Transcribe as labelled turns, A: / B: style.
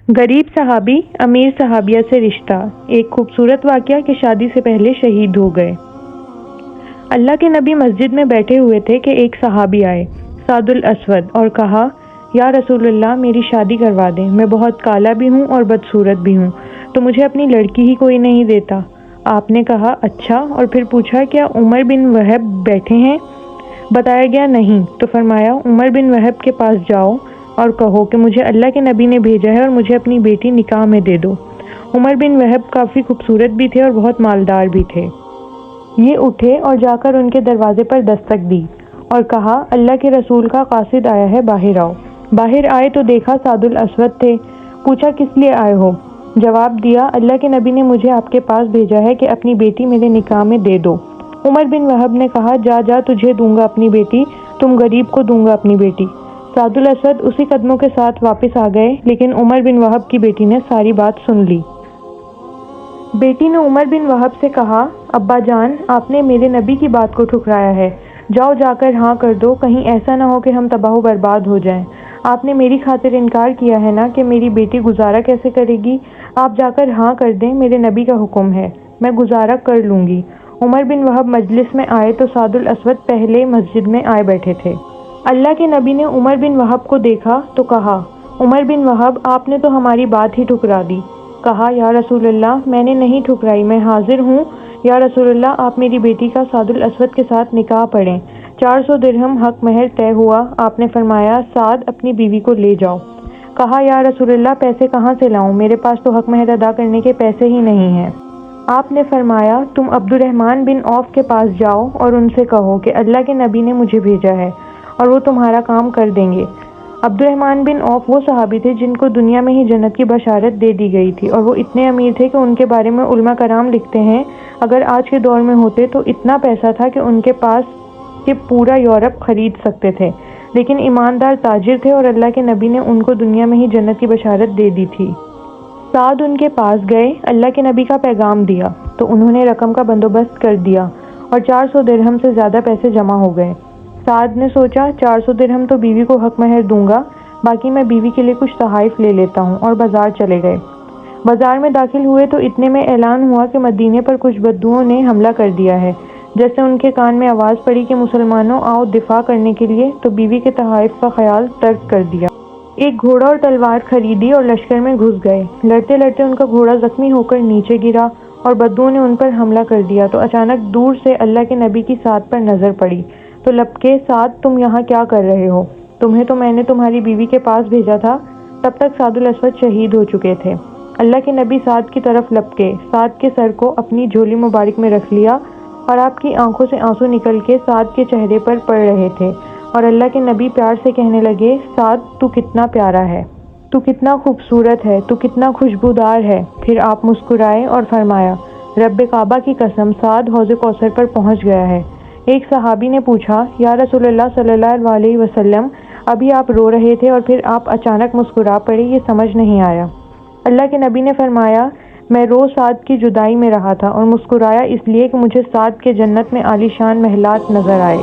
A: غریب صحابی امیر صحابیہ سے رشتہ، ایک خوبصورت واقعہ کہ شادی سے پہلے شہید ہو گئے۔ اللہ کے نبی مسجد میں بیٹھے ہوئے تھے کہ ایک صحابی آئے، سعد الاسود، اور کہا، یا رسول اللہ میری شادی کروا دیں، میں بہت کالا بھی ہوں اور بدصورت بھی ہوں، تو مجھے اپنی لڑکی ہی کوئی نہیں دیتا۔ آپ نے کہا اچھا، اور پھر پوچھا کیا عمر بن وہب بیٹھے ہیں؟ بتایا گیا نہیں، تو فرمایا عمر بن وہب کے پاس جاؤ اور کہو کہ مجھے اللہ کے نبی نے بھیجا ہے اور مجھے اپنی بیٹی نکاح میں دے دو۔ عمر بن وہب کافی خوبصورت بھی تھے اور بہت مالدار بھی تھے۔ یہ اٹھے اور جا کر ان کے دروازے پر دستک دی اور کہا، اللہ کے رسول کا قاصد آیا ہے، باہر آؤ۔ باہر آئے تو دیکھا سعد الاسود تھے۔ پوچھا کس لیے آئے ہو؟ جواب دیا، اللہ کے نبی نے مجھے آپ کے پاس بھیجا ہے کہ اپنی بیٹی میرے نکاح میں دے دو۔ عمر بن وہب نے کہا، جا جا، تجھے دوں گا اپنی بیٹی، تم غریب کو دوں گا اپنی بیٹی۔ سعد الاسود اسی قدموں کے ساتھ واپس آ گئے، لیکن عمر بن وہب کی بیٹی نے ساری بات سن لی۔ بیٹی نے عمر بن وہب سے کہا، ابا جان، آپ نے میرے نبی کی بات کو ٹھکرایا ہے، جاؤ جا کر ہاں کر دو، کہیں ایسا نہ ہو کہ ہم تباہ و برباد ہو جائیں۔ آپ نے میری خاطر انکار کیا ہے نا کہ میری بیٹی گزارا کیسے کرے گی؟ آپ جا کر ہاں کر دیں، میرے نبی کا حکم ہے، میں گزارا کر لوں گی۔ عمر بن وہب مجلس میں آئے تو سعد الاسود پہلے مسجد میں آئے بیٹھے تھے۔ اللہ کے نبی نے عمر بن وہب کو دیکھا تو کہا، عمر بن وہب، آپ نے تو ہماری بات ہی ٹھکرا دی۔ کہا، یا رسول اللہ میں نے نہیں ٹھکرائی، میں حاضر ہوں۔ یا رسول اللہ آپ میری بیٹی کا سعد الاسود کے ساتھ نکاح پڑھیں۔ 400 درہم حق مہر طے ہوا۔ آپ نے فرمایا، سعد اپنی بیوی کو لے جاؤ۔ کہا، یا رسول اللہ پیسے کہاں سے لاؤں؟ میرے پاس تو حق مہر ادا کرنے کے پیسے ہی نہیں ہیں۔ آپ نے فرمایا، تم عبد الرحمن بن عوف کے پاس جاؤ اور ان سے کہو کہ اللہ کے نبی نے مجھے بھیجا ہے اور وہ تمہارا کام کر دیں گے۔ عبد الرحمن بن عوف وہ صحابی تھے جن کو دنیا میں ہی جنت کی بشارت دے دی گئی تھی، اور وہ اتنے امیر تھے کہ ان کے بارے میں علماء کرام لکھتے ہیں، اگر آج کے دور میں ہوتے تو اتنا پیسہ تھا کہ ان کے پاس کہ پورا یورپ خرید سکتے تھے، لیکن ایماندار تاجر تھے اور اللہ کے نبی نے ان کو دنیا میں ہی جنت کی بشارت دے دی تھی۔ سعد ان کے پاس گئے، اللہ کے نبی کا پیغام دیا تو انہوں نے رقم کا بندوبست کر دیا اور 400 درہم سے زیادہ پیسے جمع ہو گئے۔ سعد نے سوچا 400 درہم تو بیوی کو حق مہر دوں گا، باقی میں بیوی کے لیے کچھ تحائف لے لیتا ہوں، اور بازار چلے گئے۔ بازار میں داخل ہوئے تو اتنے میں اعلان ہوا کہ مدینے پر کچھ بدوؤں نے حملہ کر دیا ہے۔ جیسے ان کے کان میں آواز پڑی کہ مسلمانوں آؤ دفاع کرنے کے لیے، تو بیوی کے تحائف کا خیال ترک کر دیا۔ ایک گھوڑا اور تلوار خریدی اور لشکر میں گھس گئے۔ لڑتے لڑتے ان کا گھوڑا زخمی ہو کر نیچے گرا اور بدوؤں نے ان پر حملہ کر دیا تو اچانک دور سے اللہ کے نبی کی سعد پر نظر پڑی تو لپکے، سعد تم یہاں کیا کر رہے ہو؟ تمہیں تو میں نے تمہاری بیوی کے پاس بھیجا تھا۔ تب تک سعد الاسود شہید ہو چکے تھے۔ اللہ کے نبی سعد کی طرف لپکے، سعد کے سر کو اپنی جھولی مبارک میں رکھ لیا اور آپ کی آنکھوں سے آنسو نکل کے سعد کے چہرے پر پڑ رہے تھے، اور اللہ کے نبی پیار سے کہنے لگے، سعد تو کتنا پیارا ہے، تو کتنا خوبصورت ہے، تو کتنا خوشبودار ہے۔ پھر آپ مسکرائے اور فرمایا، رب کعبہ کی قسم، سعد حوض کوثر پر پہنچ گیا ہے۔ ایک صحابی نے پوچھا، یا رسول اللہ صلی اللہ علیہ وسلم، ابھی آپ رو رہے تھے اور پھر آپ اچانک مسکرا پڑے، یہ سمجھ نہیں آیا۔ اللہ کے نبی نے فرمایا، میں رو سعد کی جدائی میں رہا تھا اور مسکرایا اس لیے کہ مجھے سعد کے جنت میں عالی شان محلات نظر آئے۔